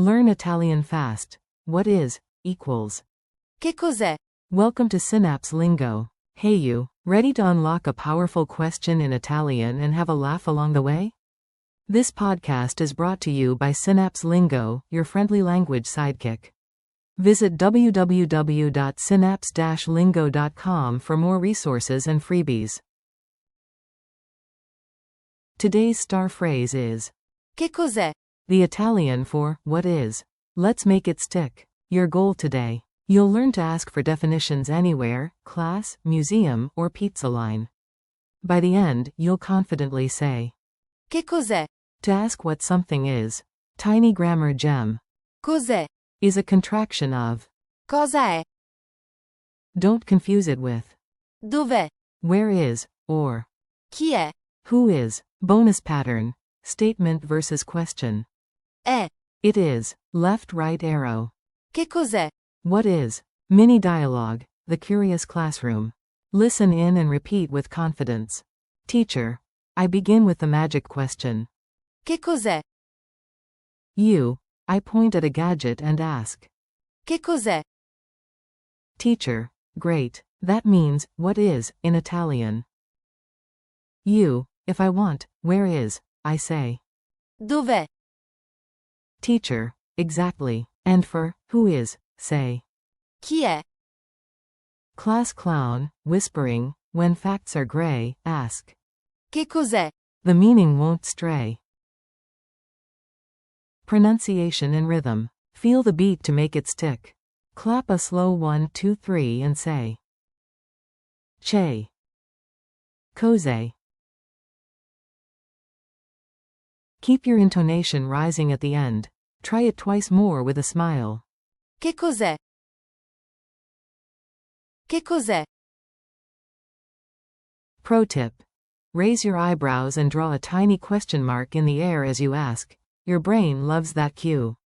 Learn Italian fast. What is, equals. Che cos'è? Welcome to Synapse Lingo. Hey you, ready to unlock a powerful question in Italian and have a laugh along the way? This podcast is brought to you by Synapse Lingo, your friendly language sidekick. Visit www.synapse-lingo.com for more resources and freebies. Today's star phrase is Che cos'è? the Italian for what is. Let's make it stick. Your goal today. You'll learn to ask for definitions anywhere, class, museum, or pizza line. By the end, you'll confidently say, Che cos'è? to ask what something is. Tiny grammar gem. Cos'è? Is a contraction of. Cosa è? Don't confuse it with. Dov'è? Where is, or. Chi è? Who is. Bonus pattern. Statement versus question. È. It is. Left right arrow. Che cos'è? What is. Mini dialogue. The curious classroom. Listen in and repeat with confidence. Teacher. I begin with the magic question. Che cos'è? You. I point at a gadget and ask. Che cos'è? Teacher. Great. That means, what is, in Italian. You. If I want, where is, I say. Dov'è? Teacher. Exactly. And for, who is, say. Chi è? Class clown, whispering, when facts are gray, ask. Che cos'è? The meaning won't stray. Pronunciation and rhythm. Feel the beat to make it stick. Clap a slow 1, 2, 3 and say. Che. Cos'è. Keep your intonation rising at the end. Try it twice more with a smile. Che cos'è? Che cos'è? Pro tip. Raise your eyebrows and draw a tiny question mark in the air as you ask. Your brain loves that cue.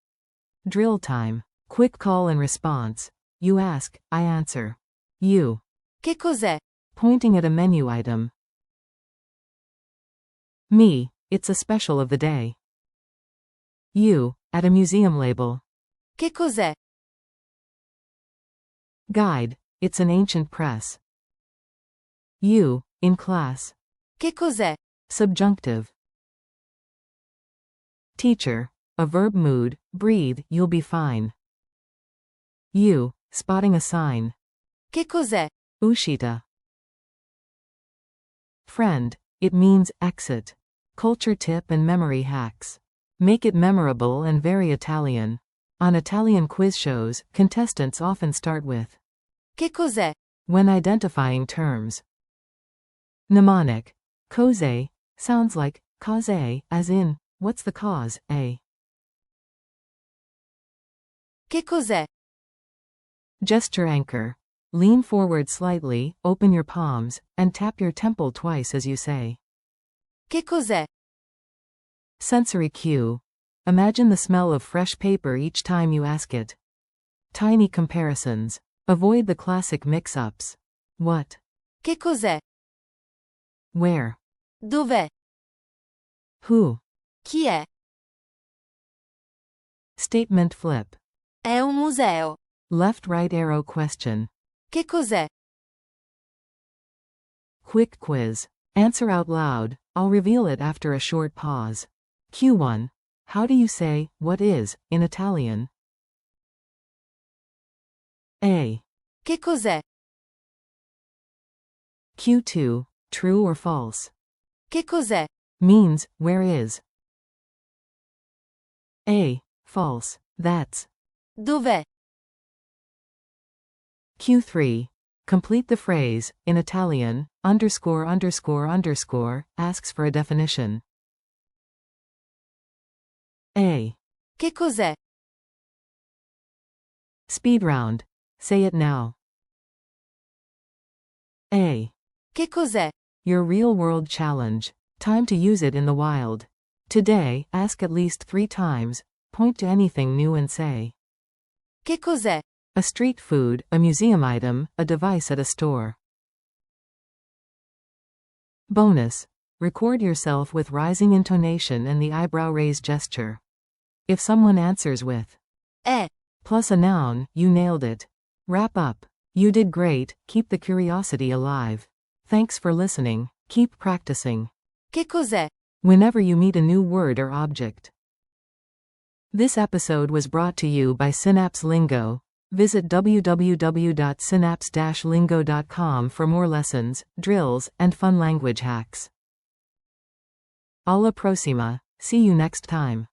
Drill time. Quick call and response. You ask, I answer. You. Che cos'è? Pointing at a menu item. Me. It's a special of the day. You. At a museum label. Che cos'è? Guide. It's an ancient press. You. In class. Che cos'è? Subjunctive. Teacher. A verb mood. Breathe, you'll be fine. You. Spotting a sign. Che cos'è? Uscita. Friend. It means exit. Culture tip and memory hacks. Make it memorable and very Italian. On Italian quiz shows, contestants often start with Che cos'è? when identifying terms. Mnemonic. Cos'è sounds like cos'è, as in, what's the cause, a. Che cos'è? Gesture anchor. Lean forward slightly, open your palms, and tap your temple twice as you say. Che cos'è? Sensory cue. Imagine the smell of fresh paper each time you ask it. Tiny comparisons. Avoid the classic mix-ups. What? Che cos'è? Where? Dov'è? Who? Chi è? Statement flip. È un museo. Left-right arrow question. Che cos'è? Quick quiz. Answer out loud. I'll reveal it after a short pause. Q1. How do you say, what is, in Italian? A. Che cos'è? Q2. True or false? Che cos'è? Means, where is. A. False. That's. Dov'è? Q3. Complete the phrase, in Italian, underscore underscore underscore, asks for a definition. A. Che cos'è? Speed round. Say it now. A. Che cos'è? Your real-world challenge. Time to use it in the wild. Today, ask at least 3 times, point to anything new and say. Che cos'è? A street food, a museum item, a device at a store. Bonus. Record yourself with rising intonation and the eyebrow raise gesture. If someone answers with è, plus a noun, you nailed it. Wrap up. You did great, keep the curiosity alive. Thanks for listening, keep practicing. che cos'è? Whenever you meet a new word or object. This episode was brought to you by Synapse Lingo. Visit www.synapse-lingo.com for more lessons, drills, and fun language hacks. Alla prossima. See you next time.